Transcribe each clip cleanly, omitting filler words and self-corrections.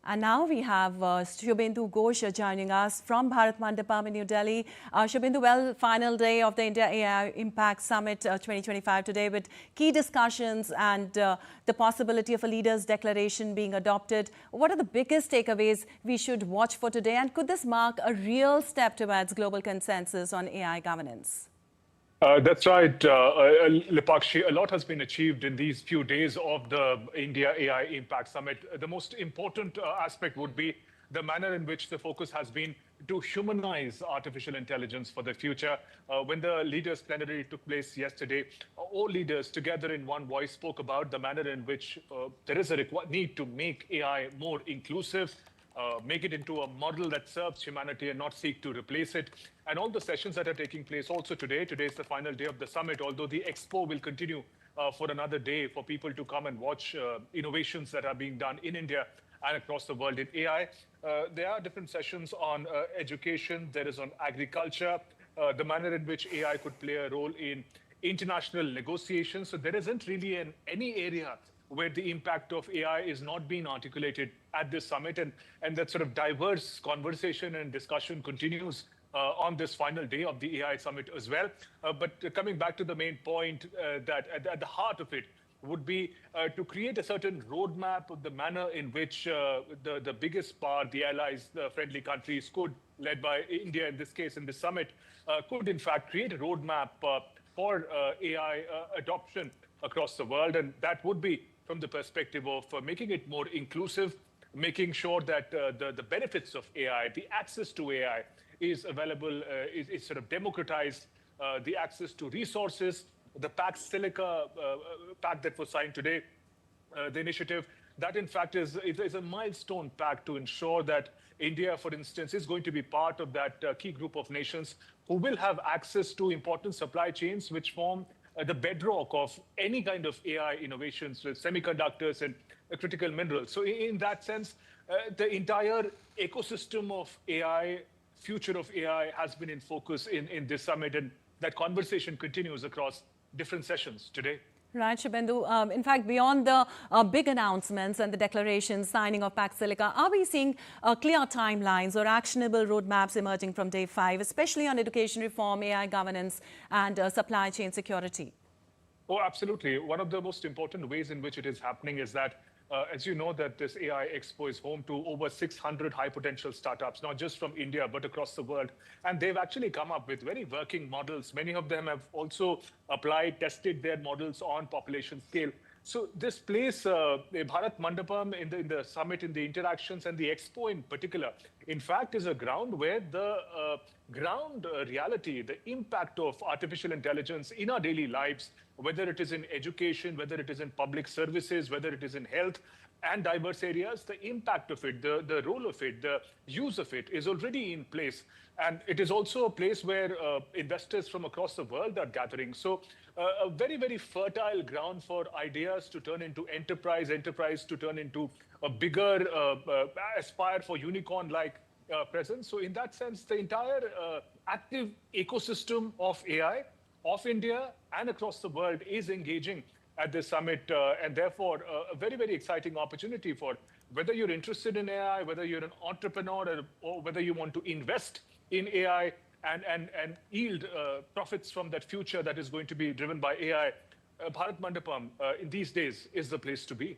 And now we have Shubhendu Ghosh joining us from Bharat Mandapam in New Delhi. Shubhendu, well, final day of the India AI Impact Summit 2025 today with key discussions and the possibility of a leader's declaration being adopted. What are the biggest takeaways we should watch for today? And could this mark a real step towards global consensus on AI governance? That's right, Lipakshi. A lot has been achieved in these few days of the India AI Impact Summit. The most important aspect would be the manner in which the focus has been to humanize artificial intelligence for the future. When the leaders' plenary took place yesterday, all leaders together in one voice spoke about the manner in which there is a need to make AI more inclusive, make it into a model that serves humanity and not seek to replace it. And all the sessions that are taking place also today is the final day of the summit, although the expo will continue for another day for people to come and watch innovations that are being done in India and across the world in AI. There are different sessions on education, there is on agriculture, the manner in which AI could play a role in international negotiations. So there isn't really any area where the impact of AI is not being articulated at this summit. And that sort of diverse conversation and discussion continues on this final day of the AI summit as well. But coming back to the main point, that at the heart of it would be to create a certain roadmap of the manner in which the biggest part, the allies, the friendly countries could, led by India in this case, in this summit, could in fact create a roadmap for AI adoption across the world. And that would be from the perspective of making it more inclusive, making sure that the benefits of AI, the access to AI is available, is sort of democratized, the access to resources, the Pax Silica pact that was signed today, the initiative, that in fact is a milestone pact to ensure that India, for instance, is going to be part of that key group of nations who will have access to important supply chains which form the bedrock of any kind of AI innovations with semiconductors and critical minerals. So in that sense, the entire ecosystem of AI, future of AI has been in focus in this summit, and that conversation continues across different sessions today. Right, Shubhendu. In fact, beyond the big announcements and the declarations, signing of Pax Silica, are we seeing clear timelines or actionable roadmaps emerging from day 5, especially on education reform, AI governance, and supply chain security? Oh, absolutely. One of the most important ways in which it is happening is that, as you know, that this AI Expo is home to over 600 high potential startups, not just from India, but across the world. And they've actually come up with very working models. Many of them have also applied, tested their models on population scale. So this place, Bharat Mandapam in the summit, in the interactions and the expo in particular, in fact, is a ground where the ground reality, the impact of artificial intelligence in our daily lives, whether it is in education, whether it is in public services, whether it is in health and diverse areas, the impact of it, the role of it, the use of it is already in place. And it is also a place where investors from across the world are gathering. So a very, very fertile ground for ideas to turn into enterprise to turn into a bigger, aspire for unicorn-like presence. So in that sense, the entire active ecosystem of AI, of India and across the world is engaging at this summit, and therefore a very, very exciting opportunity for whether you're interested in AI, whether you're an entrepreneur, or whether you want to invest in AI and yield profits from that future that is going to be driven by AI. Bharat Mandapam in these days is the place to be.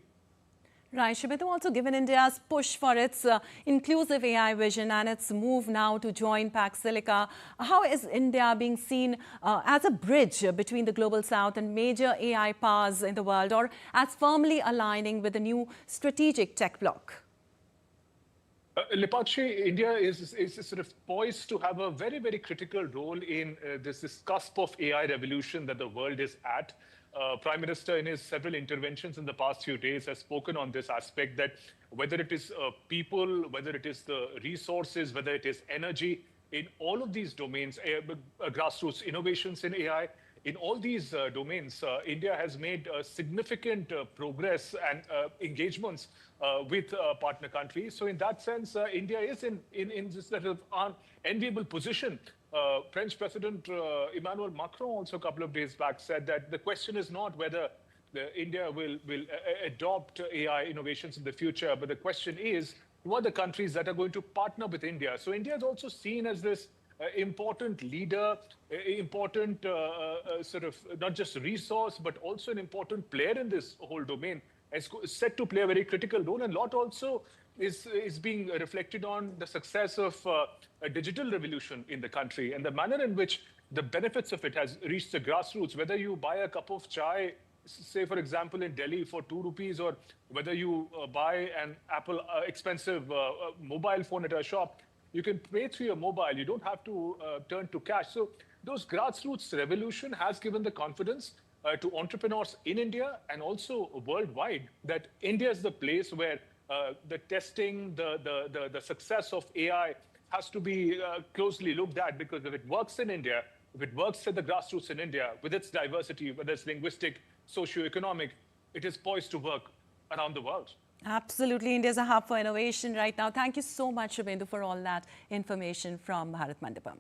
Right. Shubhendu, also given India's push for its inclusive AI vision and its move now to join Pax Silica, how is India being seen as a bridge between the global south and major AI powers in the world, or as firmly aligning with the new strategic tech bloc? Lipakshi, India is sort of poised to have a very, very critical role in this cusp of AI revolution that the world is at. Prime Minister, in his several interventions in the past few days, has spoken on this aspect that whether it is people, whether it is the resources, whether it is energy, in all of these domains, grassroots innovations in AI, in all these domains, India has made significant progress and engagements with partner countries. So in that sense, India is in this sort of enviable position. French President Emmanuel Macron also a couple of days back said that the question is not whether India will adopt AI innovations in the future, but the question is who are the countries that are going to partner with India. So India is also seen as this important leader, important sort of not just resource, but also an important player in this whole domain. Is set to play a very critical role, and a lot also is being reflected on the success of a digital revolution in the country and the manner in which the benefits of it has reached the grassroots. Whether you buy a cup of chai, say for example in Delhi for 2 rupees, or whether you buy an Apple expensive mobile phone at a shop, you can pay through your mobile. You don't have to turn to cash. So those grassroots revolution has given the confidence to entrepreneurs in India and also worldwide that India is the place where the testing, the success of AI has to be closely looked at, because if it works in India, if it works at the grassroots in India with its diversity, whether it's linguistic, socio-economic, it is poised to work around the world. Absolutely. India is a hub for innovation right now. Thank you so much, Shubhendu, for all that information from Bharat Mandapam.